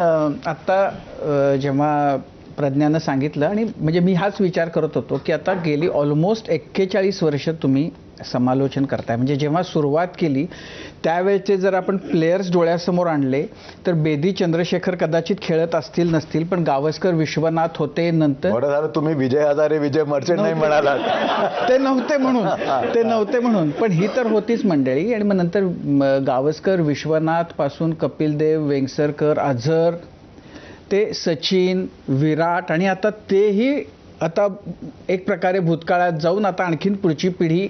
आत्ता जेव्हा प्रज्ञानं सांगितलं आणि म्हणजे मी हाच विचार करत होतो की आता गेली ऑलमोस्ट 41 वर्ष तुम्ही समालोचन करताय. म्हणजे जेव्हा सुरुवात केली त्यावेळेचे जर आपण प्लेयर्स डोळ्यासमोर आणले तर बेदी चंद्रशेखर कदाचित खेळत असतील नसतील, पण गावस्कर विश्वनाथ होते. नंतर बरं झालं तुम्ही विजय हजारे विजय मर्चंट नाही म्हणालात. ते नव्हते म्हणून पण ही तर होतीच मंडळी. आणि मग नंतर गावस्कर विश्वनाथ पासून कपिल देव, वेंगसरकर, अझर, ते सचिन, विराट आणि आता तेही आता एक प्रकारे भूतकाळात जाऊन आता आणखीन पुढची पिढी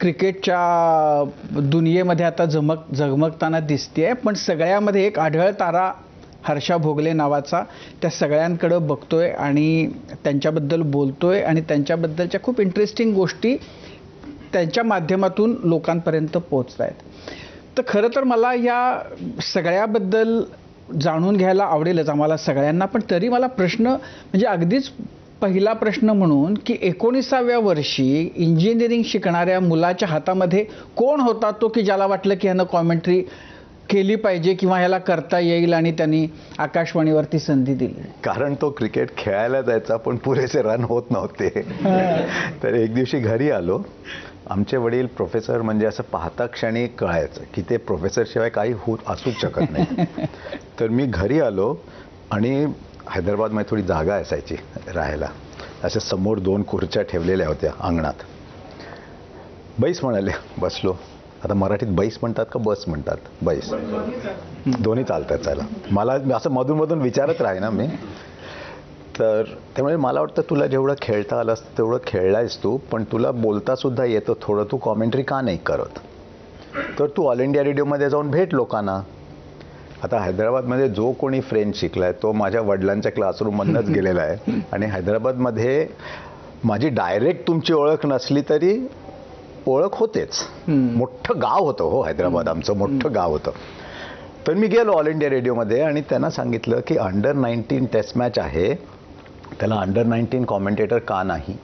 क्रिकेटच्या दुनियेमध्ये आता झगमगताना दिसतेय. पण सगळ्यामध्ये एक आढळ तारा हर्षा भोगले नावाचा, त्या सगळ्यांकडे बघतोय आणि त्यांच्याबद्दल बोलतोय आणि त्यांच्याबद्दलच्या खूप इंटरेस्टिंग गोष्टी त्यांच्या माध्यमातून लोकांपर्यंत पोहोचत आहेत. तर खरं तर मला या सगळ्याबद्दल जाणून घ्यायला आवडेलच आम्हाला सगळ्यांना. पण तरी मला प्रश्न म्हणजे अगदीच पहिला प्रश्न म्हणून की 19व्या वर्षी इंजिनिअरिंग शिकणाऱ्या मुलाच्या हातामध्ये कोण होता तो की ज्याला वाटलं की ह्यानं कॉमेंट्री केली पाहिजे किंवा ह्याला करता येईल आणि त्यांनी आकाशवाणीवरती संधी दिली? कारण तो क्रिकेट खेळायला जायचा पण पुरेसे रन होत नव्हते. तर एक दिवशी घरी आलो. आमचे वडील प्रोफेसर म्हणजे असं पाहता क्षणी कळायचं की ते प्रोफेसरशिवाय काही असूच शकत नाही. तर मी घरी आलो आणि हैदराबादमध्ये थोडी जागा असायची राहायला. अशा समोर 2 खुर्च्या ठेवलेल्या होत्या अंगणात. बैस म्हणाले. बसलो. आता मराठीत बैस म्हणतात का बस म्हणतात? बैस. दोन्ही चालतात. चला. मला असं मधून विचारत राही ना मी. तर त्यामुळे मला वाटतं तुला जेवढं खेळता आलं असतं तेवढं खेळलायस तू, पण तुला बोलता सुद्धा येतं थोडं, तू कॉमेंट्री का नाही करत? तर तू ऑल इंडिया रेडिओमध्ये जाऊन भेट लोकांना. आता हैदराबादमध्ये जो कोणी फ्रेंच शिकलाय तो माझ्या वडिलांच्या क्लासरूममधूनच गेलेला आहे. आणि हैदराबादमध्ये माझी डायरेक्ट तुमची ओळख नसली तरी ओळख होतेच. मोठं गाव होतं हो हैदराबाद, आमचं मोठं गाव होतं. तर मी गेलो ऑल इंडिया रेडिओमध्ये आणि त्यांना सांगितलं की अंडर-19 टेस्ट मॅच आहे, त्याला अंडर-19 कॉमेंटेटर का नाही?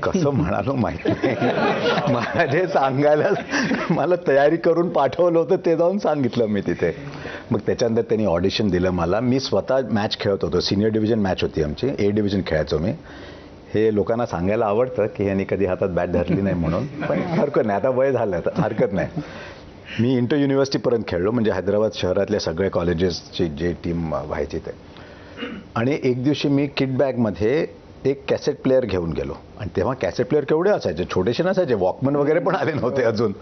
कसं म्हणालो माहिती नाही. मला जे सांगायला मला तयारी करून पाठवलं होतं ते जाऊन सांगितलं मी तिथे. मग त्याच्यानंतर त्यांनी ऑडिशन दिलं मला. मी स्वतः मॅच खेळत होतो. सिनियर डिव्हिजन मॅच होती आमची. ए डिव्हिजन खेळायचो मी. हे लोकांना सांगायला आवडतं की यांनी कधी हातात बॅट धरली नाही म्हणून, पण हरकत नाही, आता वय झालं तर हरकत नाही. मी इंटर युनिव्हर्सिटीपर्यंत खेळलो, म्हणजे हैदराबाद शहरातल्या सगळ्या कॉलेजेसची जे टीम व्हायची ते. आणि एक दिवशी मी किट बॅगमध्ये एक कॅसेट प्लेअर घेऊन गेलो. आणि तेव्हा कॅसेट प्लेअर केवढे असायचे, छोटेसे नसायचे, वॉकमन वगैरे पण आले नव्हते अजून.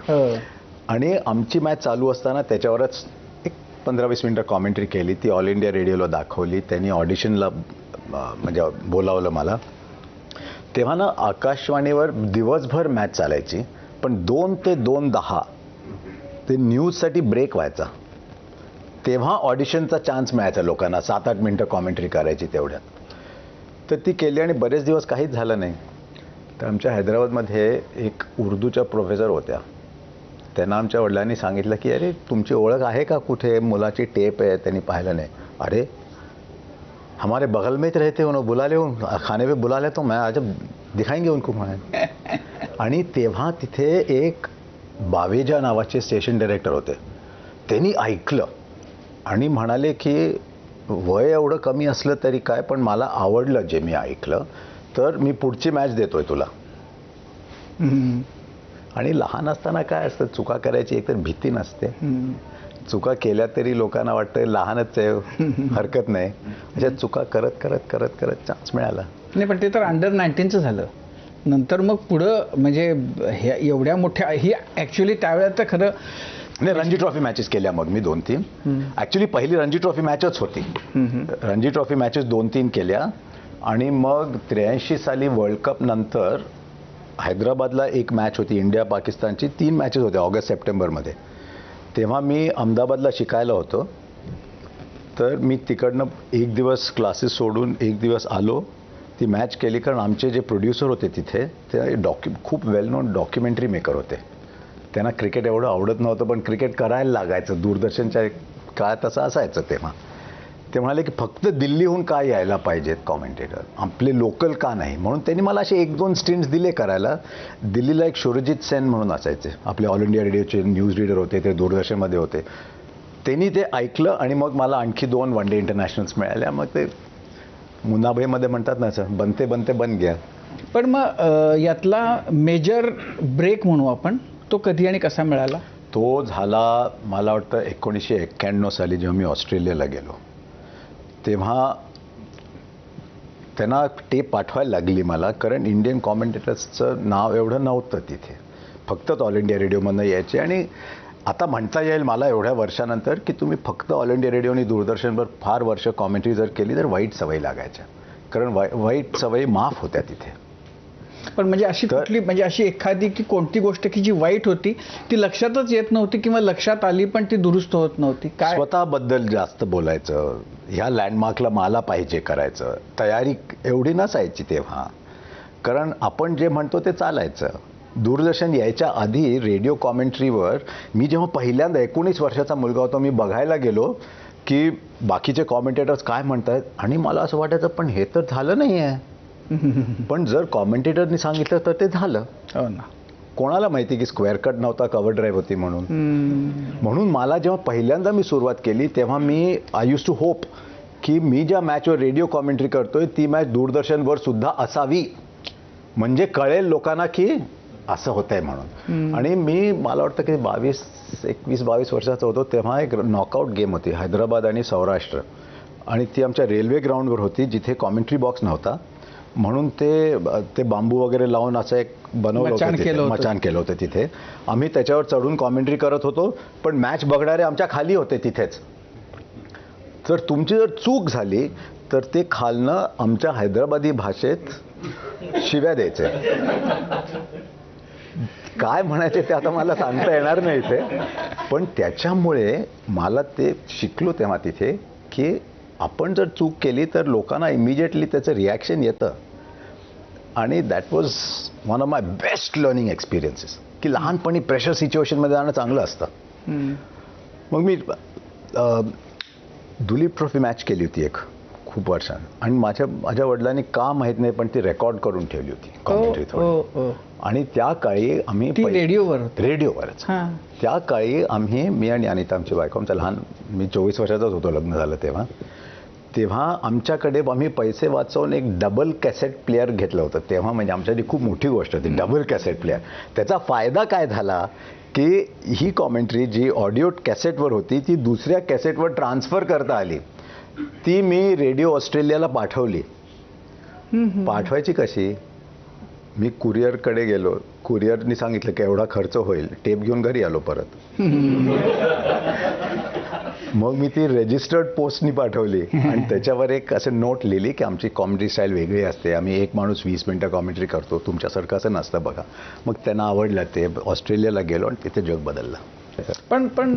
आणि आमची मॅच चालू असताना त्याच्यावरच एक 15-20 मिनिटं कॉमेंट्री केली. ती ऑल इंडिया रेडिओला दाखवली. त्यांनी ऑडिशनला म्हणजे बोलावलं मला. तेव्हा ना आकाशवाणीवर दिवसभर मॅच चालायची, पण 2 ते 2:10 ते न्यूजसाठी ब्रेक व्हायचा. तेव्हा ऑडिशनचा चान्स मिळायचा लोकांना, 7-8 मिनिटं कॉमेंट्री करायची तेवढ्यात. तर ती केली आणि बरेच दिवस काहीच झालं नाही. तर आमच्या हैदराबादमध्ये एक उर्दूच्या प्रोफेसर होत्या. त्यांना आमच्या वडिलांनी सांगितलं की अरे तुमची ओळख आहे का कुठे, मुलाची टेप आहे, त्यांनी पाहिलं नाही. अरे हमारे बगल में ही रहते उन्होंने बुला ले, खाने पे बुला ले तो मैं आज दिखाएंगे उनको म्हणे. आणि तेव्हा तिथे एक बावेजा नावाचे स्टेशन डायरेक्टर होते. त्यांनी ऐकलं आणि म्हणाले की वय एवढं कमी असलं तरी काय, पण मला आवडलं जे मी ऐकलं, तर मी पुढची मॅच देतोय तुला. आणि लहान असताना काय असतं, चुका करायची एकतर भीती नसते. चुका केल्या तरी लोकांना वाटतं लहानच आहे, हरकत नाही. अशा चुका करत करत करत करत चान्स मिळाला. नाही, पण ते तर अंडर-19चं झालं. नंतर मग पुढं म्हणजे एवढ्या मोठ्या ही ॲक्च्युली त्यावेळेला तर खरं नाही, रणजी ट्रॉफी मॅचेस केल्या मग मी 2-3. ॲक्च्युली पहिली रणजी ट्रॉफी मॅचच होती. रणजी ट्रॉफी मॅचेस 2-3 केल्या. आणि मग 83 साली वर्ल्ड कप नंतर हैदराबादला एक मॅच होती इंडिया पाकिस्तानची. 3 मॅचेस होत्या ऑगस्ट-सप्टेंबरमध्ये. तेव्हा मी अहमदाबादला शिकायला होतो. तर मी तिकडनं एक दिवस क्लासेस सोडून एक दिवस आलो, ती मॅच केली. कारण आमचे जे प्रोड्युसर होते तिथे ते खूप वेल नोन डॉक्युमेंटरी मेकर होते. त्यांना क्रिकेट एवढं आवडत नव्हतं, पण क्रिकेट करायला लागायचं. दूरदर्शनच्या काळात तसं असायचं तेव्हा. ते म्हणाले की फक्त दिल्लीहून का यायला पाहिजेत कॉमेंटेटर, आपले लोकल का नाही. म्हणून त्यांनी मला असे 1-2 स्टिंट्स दिले करायला. दिल्लीला एक शुरजित सेन म्हणून असायचे, आपले ऑल इंडिया रेडिओचे न्यूज रीडर होते, ते दूरदर्शनमध्ये होते. त्यांनी ते ऐकलं आणि मग मला आणखी 2 वन डे इंटरनॅशनल्स मिळाल्या. मग ते मुन्नाभाईमध्ये म्हणतात ना, सर बनते बनते बन गया. पण मग यातला मेजर ब्रेक म्हणू आपण, तो कधी आणि कसा मिळाला? तो झाला मला वाटतं 1991 साली, जेव्हा मी ऑस्ट्रेलियाला गेलो. तेव्हा त्यांना टेप पाठवायला लागली मला, कारण इंडियन कॉमेंटेटर्सचं नाव एवढं नव्हतं तिथे. फक्त ऑल इंडिया रेडिओमधनं यायचे. आणि आता म्हणता येईल मला एवढ्या वर्षानंतर की तुम्ही फक्त ऑल इंडिया रेडिओ आणि दूरदर्शनवर फार वर्ष कॉमेंट्री जर केली तर वाईट सवयी लागायच्या, कारण वाईट सवयी माफ होत्या तिथे. पण म्हणजे अशी कुठली, म्हणजे अशी एखादी की कोणती गोष्ट की जी वाईट होती ती लक्षातच येत नव्हती, किंवा लक्षात आली पण ती दुरुस्त होत नव्हती? काय स्वतःबद्दल जास्त बोलायचं, ह्या लँडमार्कला मला पाहिजे करायचं, तयारी एवढी नसायची तेव्हा. कारण आपण जे म्हणतो ते चालायचं. दूरदर्शन यायच्या आधी रेडिओ कॉमेंट्रीवर मी जेव्हा पहिल्यांदा 19 वर्षाचा मुलगा होतो, मी बघायला गेलो की बाकीचे कॉमेंटेटर्स काय म्हणतात, आणि मला असं वाटायचं पण हे तर झालं नाही आहे. पण जर कॉमेंटेटरनी सांगितलं तर ते झालं. हो ना. कोणाला माहिती की स्क्वेअर कट नव्हता, कव्हर ड्राईव्ह होती म्हणून. म्हणून मला जेव्हा पहिल्यांदा मी सुरुवात केली तेव्हा मी आय यूज टू होप की मी ज्या मॅचवर रेडिओ कॉमेंट्री करतोय ती मॅच दूरदर्शनवर सुद्धा असावी, म्हणजे कळेल लोकांना की असं होतंय म्हणून. आणि मी मला वाटतं की 21-22 वर्षाचा होतो तेव्हा एक नॉकआउट गेम होती, हैदराबाद आणि सौराष्ट्र, आणि ती आमच्या रेल्वे ग्राउंडवर होती जिथे कॉमेंट्री बॉक्स नव्हता. म्हणून ते बांबू वगैरे लावून असं एक बनवलं होतं, मचान केलं होतं तिथे. आम्ही त्याच्यावर चढून कॉमेंट्री करत होतो, पण मॅच बघणारे आमच्या खाली होते तिथेच. तर तुमची जर चूक झाली तर ते खालनं आमच्या हैदराबादी भाषेत शिव्या द्यायचे. काय म्हणायचे ते आता मला सांगता येणार नाही ते, पण त्याच्यामुळे मला ते शिकलो तेव्हा तिथे की आपण जर चूक केली तर लोकांना इमिजिएटली त्याचं रिॲक्शन येतं. आणि that was one of my best learning experiences, की लहानपणी प्रेशर सिच्युएशनमध्ये जाणं चांगलं असतं. मग मी दुलीप ट्रॉफी मॅच केली होती एक खूप वर्षांनी, आणि माझ्या वडिलांनी का माहीत नाही पण ती रेकॉर्ड करून ठेवली होती कॉमेंट्री थोडी. आणि त्या काळी आम्ही रेडिओवरच त्या काळी मी आणि अनिता आमची बायको, आमचं लहान, मी 24 वर्षाचाच होतो, लग्न झालं तेव्हा आमच्याकडे आम्ही पैसे वाचवून एक डबल कॅसेट प्लेअर घेतलं होतं. तेव्हा म्हणजे आमच्यासाठी खूप मोठी गोष्ट होती डबल कॅसेट प्लेअर. त्याचा फायदा काय झाला की ही कॉमेंट्री जी ऑडिओ कॅसेटवर होती ती दुसऱ्या कॅसेटवर ट्रान्सफर करता आली. ती मी रेडिओ ऑस्ट्रेलियाला पाठवली. पाठवायची कशी, मी कुरिअरकडे गेलो, कुरिअरनी सांगितलं की एवढा खर्च होईल, टेप घेऊन घरी आलो परत. मग मी ती रजिस्टर्ड पोस्टनी पाठवली आणि त्याच्यावर एक असं नोट लिहिली की आमची कॉमेंट्री स्टाईल वेगळी असते, आम्ही एक माणूस 20 मिनिटं कॉमेंट्री करतो, तुमच्यासारखं असं नसतं बघा. मग त्यांना आवडलं ते. ऑस्ट्रेलियाला गेलो आणि तिथे जग बदललं. पण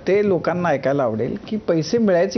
ते लोकांना ऐकायला आवडेल की पैसे मिळायचे